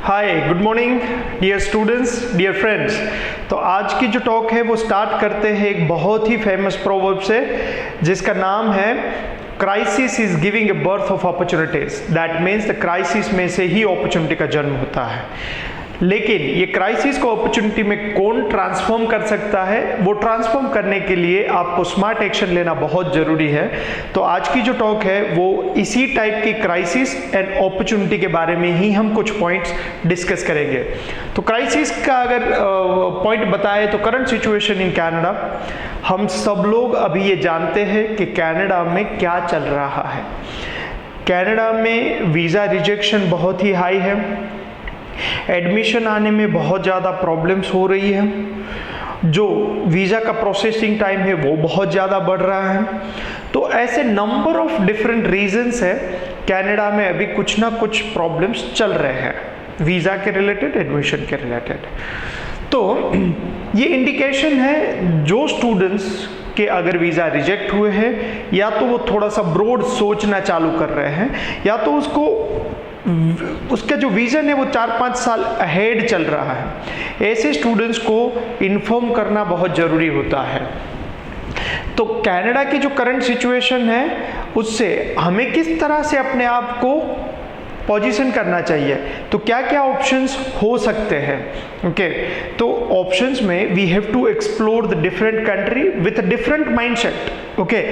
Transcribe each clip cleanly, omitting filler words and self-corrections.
हाय, good morning dear students, dear friends. तो आज की जो टॉक है वो स्टार्ट करते हैं एक बहुत ही फेमस प्रोवर्ब से, जिसका नाम है crisis is giving a birth of opportunities. That means the crisis में से ही अपॉर्चुनिटी का जन्म होता है। लेकिन ये क्राइसिस को अपॉर्चुनिटी में कौन ट्रांसफॉर्म कर सकता है, वो ट्रांसफॉर्म करने के लिए आपको स्मार्ट एक्शन लेना बहुत जरूरी है। तो आज की जो टॉक है वो इसी टाइप की क्राइसिस एंड अपॉर्चुनिटी के बारे में ही हम कुछ पॉइंट्स डिस्कस करेंगे। तो क्राइसिस का अगर पॉइंट बताएं तो करंट सिचुएशन इन कनाडा, हम सब लोग अभी ये जानते हैं कि कनाडा में क्या चल रहा है। कनाडा में वीज़ा रिजेक्शन बहुत ही हाई है, एडमिशन आने में बहुत ज़्यादा प्रॉब्लम्स हो रही है, जो वीज़ा का प्रोसेसिंग टाइम है वो बहुत ज़्यादा बढ़ रहा है। तो ऐसे नंबर ऑफ डिफरेंट रीजंस है, कनाडा में अभी कुछ ना कुछ प्रॉब्लम्स चल रहे हैं वीज़ा के रिलेटेड, एडमिशन के रिलेटेड। तो ये इंडिकेशन है जो स्टूडेंट्स के अगर वीज़ा रिजेक्ट हुए हैं, या तो वो थोड़ा सा ब्रॉड सोचना चालू कर रहे हैं, या तो उसका जो विजन है वो 4-5 साल अहेड चल रहा है। ऐसे स्टूडेंट्स को इन्फॉर्म करना बहुत ज़रूरी होता है। तो कनाडा की जो करंट सिचुएशन है उससे हमें किस तरह से अपने आप को पोजीशन करना चाहिए, तो क्या क्या ऑप्शंस हो सकते हैं। ओके, तो ऑप्शंस में we have to explore the different country with different mindset. Okay,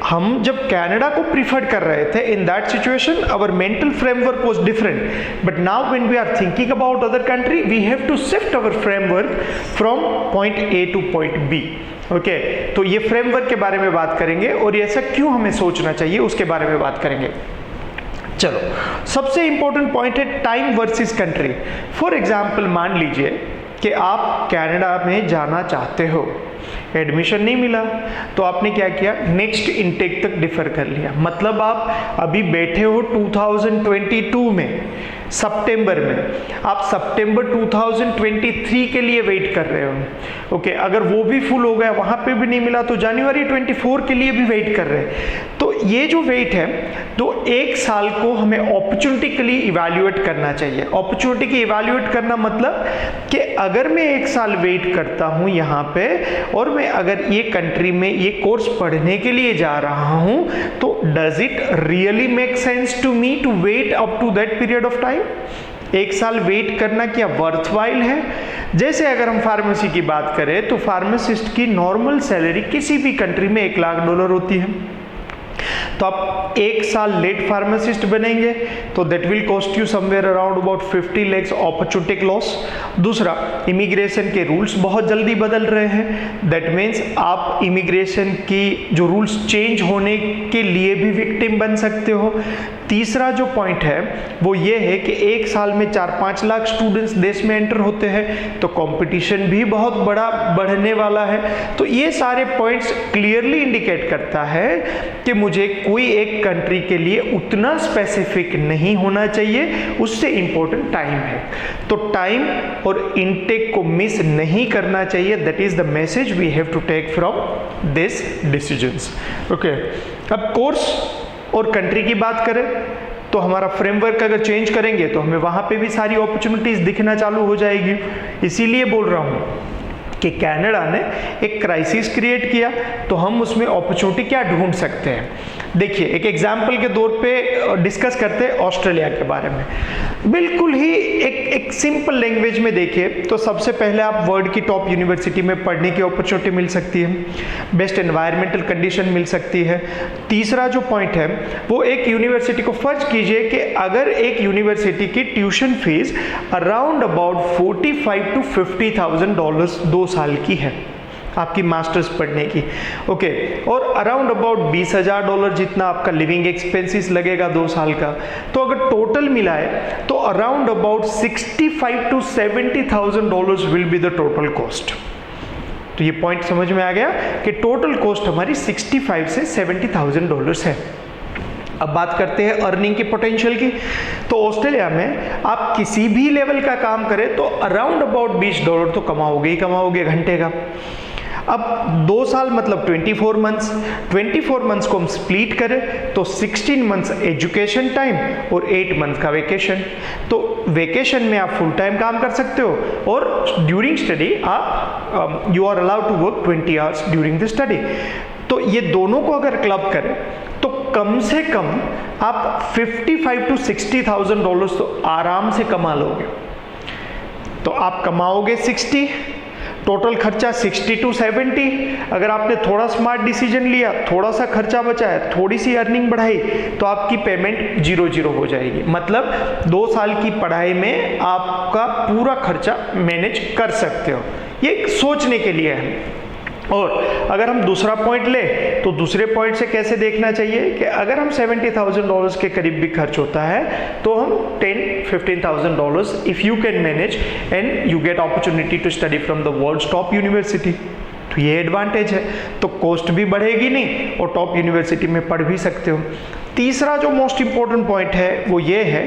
हम जब कनाडा को प्रीफर कर रहे थे, in that situation our mental framework was different, but now when we are thinking about other country we have to shift our framework from point A to point B. Okay, तो ये framework के बारे में बात करेंगे और ऐसा क्यों हमें सोचना चाहिए उसके बारे में बात करेंगे। चलो, सबसे इंपॉर्टेंट पॉइंट है time versus country. For example, मान लीजिए कि आप कनाडा में जाना चाहते हो, एडमिशन नहीं मिला, तो आपने क्या किया, नेक्स्ट इनटेक तक डिफर कर लिया। मतलब आप अभी बैठे हो 2022 में, सितंबर में, आप सितंबर 2023 के लिए वेट कर रहे हो। ओके, अगर वो भी फुल हो गया, वहाँ पे भी नहीं मिला, तो जनवरी 24 के लिए भी वेट कर रहे हैं। तो ये जो वेट है, तो एक साल को हमें अपॉर्चुनिटी के लिए इवैल्यूएट करना चाहिए। अपॉर्चुनिटी की इवैल्यूएट करना मतलब कि अगर मैं एक साल वेट करता हूँ यहाँ पे, और मैं अगर ये कंट्री में ये कोर्स पढ़ने के लिए जा रहा हूँ, तो does it really make sense to me to wait up to that period of time. एक साल वेट करना क्या वर्थवाइल है। जैसे अगर हम फार्मेसी की बात करें, तो फार्मासिस्ट की नॉर्मल सैलरी किसी भी कंट्री में $1,00,000 होती है। तो आप एक साल लेट फार्मासिस्ट बनेंगे तो that will cost you somewhere around about 50 lakhs opportunity loss. दूसरा, इमिग्रेशन के रूल्स बहुत जल्दी बदल रहे हैं, दैट मीन्स आप इमिग्रेशन की जो रूल्स चेंज होने के लिए भी विक्टिम बन सकते हो। तीसरा जो पॉइंट है वो ये है कि एक साल में 4-5 लाख स्टूडेंट्स देश में एंटर होते हैं, तो कंपटीशन भी बहुत बड़ा बढ़ने वाला है। तो ये सारे पॉइंट्स क्लियरली इंडिकेट करता है कि मुझे कोई एक कंट्री के लिए उतना स्पेसिफिक नहीं होना चाहिए, उससे इंपॉर्टेंट टाइम है। तो टाइम और इनटेक को मिस नहीं करना चाहिए। That is the message we have to take from this decisions. Okay, अब कोर्स और कंट्री की बात करें तो हमारा फ्रेमवर्क अगर चेंज करेंगे तो हमें वहाँ पे भी सारी अपॉर्चुनिटीज दिखना चालू हो जाएगी। इसीलिए बोल रहा हूँ कि कनाडा ने एक क्राइसिस क्रिएट किया, तो हम उसमें अपॉर्चुनिटी क्या ढूंढ सकते हैं। देखिए, एक एग्जाम्पल के तौर पे डिस्कस करते हैं ऑस्ट्रेलिया के बारे में। बिल्कुल ही एक सिंपल लैंग्वेज में देखिए तो सबसे पहले आप वर्ल्ड की टॉप यूनिवर्सिटी में पढ़ने की अपॉर्चुनिटी मिल सकती है, बेस्ट एनवायरमेंटल कंडीशन मिल सकती है। तीसरा जो पॉइंट है वो, एक यूनिवर्सिटी को फर्ज कीजिए कि अगर एक यूनिवर्सिटी की tuition fees around about $45,000 to $50,000 2 साल की है आपकी मास्टर्स पढ़ने की। ओके, और अराउंड अबाउट $20,000 जितना आपका लिविंग एक्सपेंसेस लगेगा 2 साल का। तो अगर टोटल मिलाए तो around about $65,000 to $70,000 will be the total cost. तो ये पॉइंट समझ में आ गया कि टोटल कॉस्ट हमारी $65,000 से $70,000 है। अब बात करते हैं अर्निंग की पोटेंशियल की। तो ऑस्ट्रेलिया में आप किसी भी लेवल का काम करें तो अराउंड अबाउट $20 तो कमाओगे ही कमाओगे घंटे का। अब 2 साल मतलब 24 मंथ्स, 24 मंथ्स को हम स्प्लिट करें तो 16 मंथ्स एजुकेशन टाइम और 8 मंथ का वेकेशन। तो वेकेशन में आप फुल टाइम काम कर सकते हो और ड्यूरिंग स्टडी आप you are allowed to work 20 hours during the study. तो ये दोनों को अगर क्लब करें तो कम से कम आप 55 to 60,000 डॉलर्स तो आराम से कमा लोगे। तो आप कमाओगे 60, टोटल खर्चा 60 to 70। अगर आपने थोड़ा स्मार्ट डिसीजन लिया, थोड़ा सा खर्चा बचाया, थोड़ी सी अर्निंग बढ़ाई तो आपकी पेमेंट 0 हो जाएगी। मतलब 2 साल की पढ़ाई में आपका पूरा खर्चा मैनेज कर सकते हो। ये सोचने के लिए है। और अगर हम दूसरा पॉइंट ले तो दूसरे पॉइंट से कैसे देखना चाहिए कि अगर हम 70,000 डॉलर्स के करीब भी खर्च होता है तो हम 10-15,000 dollars if you can manage and you get opportunity to study from the world's top university. तो ये एडवांटेज है, तो कॉस्ट भी बढ़ेगी नहीं और टॉप यूनिवर्सिटी में पढ़ भी सकते हो। तीसरा जो मोस्ट इंपॉर्टेंट पॉइंट है वो ये है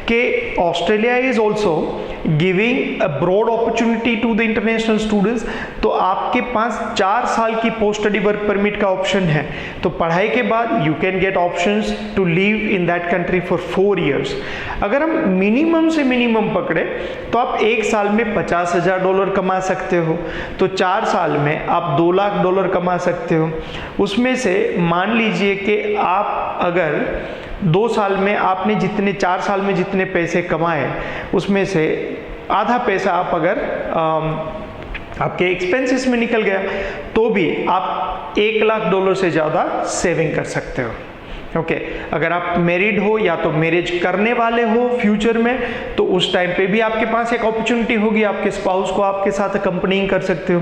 कि Australia is also giving a broad opportunity to the international students. तो आपके पास 4 साल की पोस्ट स्टडी वर्क परमिट का ऑप्शन है। तो पढ़ाई के बाद you can get options to live in that country for 4 years। अगर हम मिनिमम से मिनिमम पकड़े तो आप 1 साल में $50,000 कमा सकते हो। तो 4 साल में आप $2 लाख कमा सकते हो। उसमें से मान लीजिए कि आप अगर 2 साल में आपने जितने 4 साल में जितने पैसे कमाए उसमें से आधा पैसा आप अगर आपके एक्सपेंसेस में निकल गया तो भी आप $1 लाख से ज़्यादा सेविंग कर सकते हो। ओके, अगर आप मैरिड हो या तो मैरिज करने वाले हो फ्यूचर में तो उस टाइम पे भी आपके पास एक अपॉर्चुनिटी होगी, आपके स्पाउस को आपके साथ अकम्पनिंग कर सकते हो।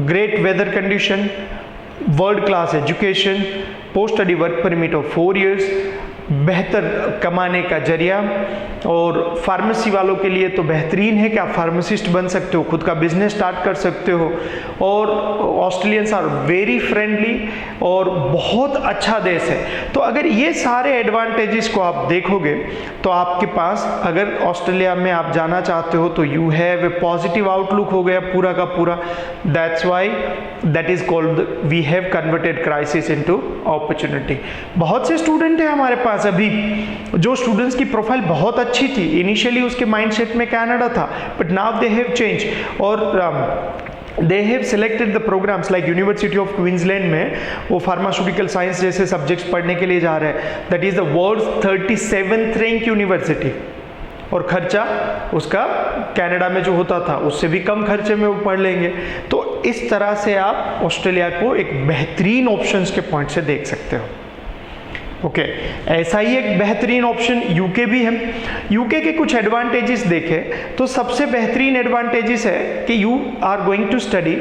Great weather condition, world class education, post study work permit of 4 years, बेहतर कमाने का जरिया। और फार्मेसी वालों के लिए तो बेहतरीन है कि आप फार्मासिस्ट बन सकते हो, खुद का बिजनेस स्टार्ट कर सकते हो। और ऑस्ट्रेलियंस आर वेरी फ्रेंडली और बहुत अच्छा देश है। तो अगर ये सारे एडवांटेजेस को आप देखोगे तो आपके पास अगर ऑस्ट्रेलिया में आप जाना चाहते हो तो you have a positive outlook हो गया पूरा का पूरा। That's why that is called we have converted crisis into opportunity. बहुत से स्टूडेंट हैं हमारे पास अभी जो स्टूडेंट्स की प्रोफाइल बहुत अच्छी थी, इनिशियली उसके माइंडसेट में कनाडा था, but now they have change और they have selected the programs like University of Queensland में वो फार्मास्यूटिकल साइंस जैसे सब्जेक्ट्स पढ़ने के लिए जा रहे हैं। That is the world's 37th rank university और खर्चा उसका कनाडा में जो होता था उससे भी कम खर्चे में वो पढ़ लेंगे। तो इस तरह से आप ऑस्ट्रेलिया को एक बेहतरीन ऑप्शंस के पॉइंट से देख सकते हो। ओके, ऐसा ही एक बेहतरीन ऑप्शन यूके भी है। यूके के कुछ एडवांटेजेस देखें तो सबसे बेहतरीन एडवांटेजेस है कि you are going to study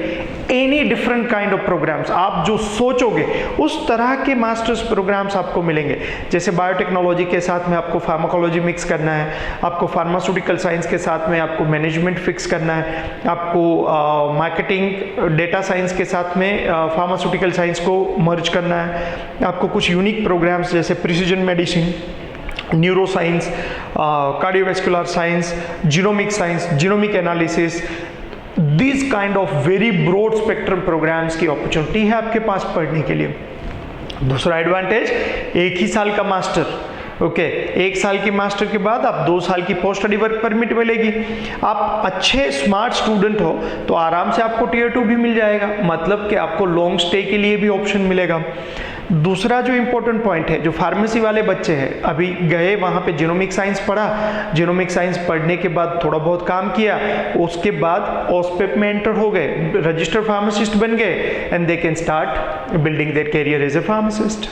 any different kind of programmes. आप जो सोचोगे उस तरह के मास्टर्स प्रोग्राम्स आपको मिलेंगे। जैसे बायोटेक्नोलॉजी के साथ में आपको फार्माकोलॉजी मिक्स करना है, आपको फार्मास्यूटिकल साइंस के साथ में आपको मैनेजमेंट फिक्स करना है, आपको मार्केटिंग डेटा साइंस के साथ में फार्मास्यूटिकल साइंस को मर्ज करना है, आपको कुछ यूनिक प्रोग्राम्स जैसे precision medicine, neuro science, cardiovascular science, genomic science, genomic analysis, this kind of very broad spectrum programmes की अपॉर्चुनिटी है आपके पास पढ़ने के लिए। दूसरा एडवांटेज, 1 ही साल का मास्टर। ओके, 1 साल की मास्टर के बाद आप 2 साल की पोस्ट स्टडी वर्क परमिट मिलेगी। आप अच्छे स्मार्ट स्टूडेंट हो तो आराम से आपको Tier 2 भी मिल जाएगा, मतलब कि आपको लॉन्ग स्टे के लिए भी ऑप्शन मिलेगा। दूसरा जो इम्पोर्टेंट पॉइंट है, जो फार्मेसी वाले बच्चे हैं अभी गए वहाँ पे जीनोमिक साइंस पढ़ा, जीनोमिक साइंस पढ़ने के बाद थोड़ा बहुत काम किया, उसके बाद ऑस्पेप में एंटर हो गए, रजिस्टर्ड फार्मासिस्ट बन गए and they can start building their career as a pharmacist.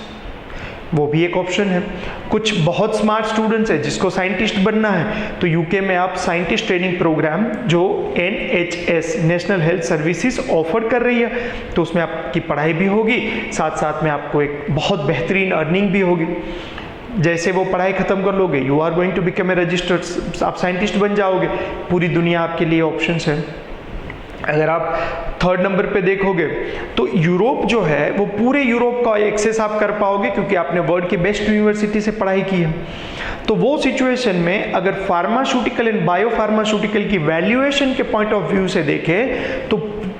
वो भी एक ऑप्शन है। कुछ बहुत स्मार्ट स्टूडेंट्स हैं जिसको साइंटिस्ट बनना है तो यूके में आप साइंटिस्ट ट्रेनिंग प्रोग्राम जो NHS national health services offer कर रही है तो उसमें आपकी पढ़ाई भी होगी, साथ साथ में आपको एक बहुत बेहतरीन अर्निंग भी होगी। जैसे वो पढ़ाई खत्म कर लोगे you are going to become a registered, आप साइंटिस्ट बन जाओगे, पूरी दुनिया आपके लिए ऑप्शंस है। अगर आप 3rd नंबर पे देखोगे तो यूरोप जो है वो पूरे यूरोप का एक्सेस आप कर पाओगे क्योंकि आपने वर्ल्ड की बेस्ट यूनिवर्सिटी से पढ़ाई की है। तो वो सिचुएशन में अगर फार्मास्यूटिकल एंड बायो फार्मास्यूटिकल की वैल्यूएशन के पॉइंट ऑफ व्यू से देखें तो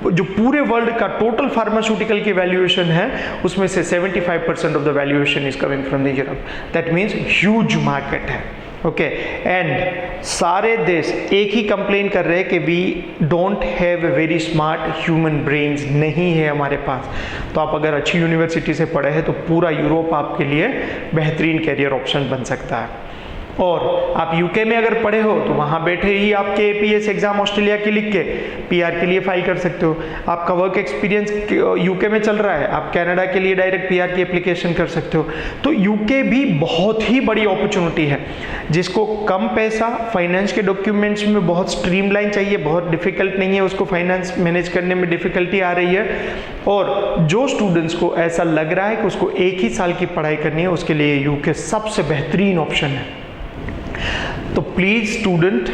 जो पूरे वर्ल्ड का टोटल फार्मास्यूटिकल की वैल्यूएशन है उसमें से 75% of the valuation is coming from the Europe. That means huge market है। ओके, एंड सारे देश एक ही कंप्लेन कर रहे हैं कि we don't have a very smart human brains, नहीं है हमारे पास। तो आप अगर अच्छी यूनिवर्सिटी से पढ़े हैं तो पूरा यूरोप आपके लिए बेहतरीन कैरियर ऑप्शन बन सकता है। और आप यूके में अगर पढ़े हो तो वहाँ बैठे ही आपके एपीएस एग्जाम ऑस्ट्रेलिया की लिख के पीआर के लिए फाइल कर सकते हो। आपका वर्क एक्सपीरियंस यूके में चल रहा है, आप कनाडा के लिए डायरेक्ट पीआर की एप्लीकेशन कर सकते हो। तो यूके भी बहुत ही बड़ी अपॉर्चुनिटी है। जिसको कम पैसा, फाइनेंस के डॉक्यूमेंट्स में बहुत स्ट्रीमलाइन चाहिए, बहुत डिफिकल्ट नहीं है, उसको फाइनेंस मैनेज करने में डिफिकल्टी आ रही है, और जो स्टूडेंट्स को ऐसा लग रहा है कि उसको एक ही साल की पढ़ाई करनी है, उसके लिए यूके सबसे बेहतरीन ऑप्शन है। तो प्लीज स्टूडेंट,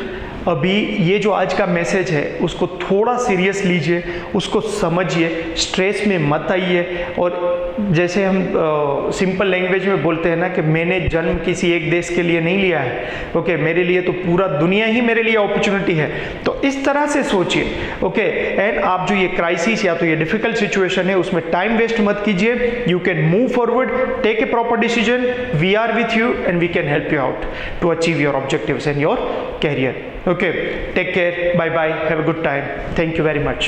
अभी ये जो आज का मैसेज है उसको थोड़ा सीरियस लीजिए, उसको समझिए, स्ट्रेस में मत आइए। और जैसे हम सिंपल लैंग्वेज में बोलते हैं ना कि मैंने जन्म किसी एक देश के लिए नहीं लिया है, ओके, मेरे लिए तो पूरा दुनिया ही मेरे लिए अपॉर्चुनिटी है। तो इस तरह से सोचिए, ओके। एंड आप जो ये क्राइसिस या तो ये डिफिकल्ट सिचुएशन है उसमें टाइम वेस्ट मत कीजिए। You can move forward, take a proper decision, we are with you and we can help you out to achieve your objectives and your career. Okay, take care, bye bye, have a good time, thank you very much.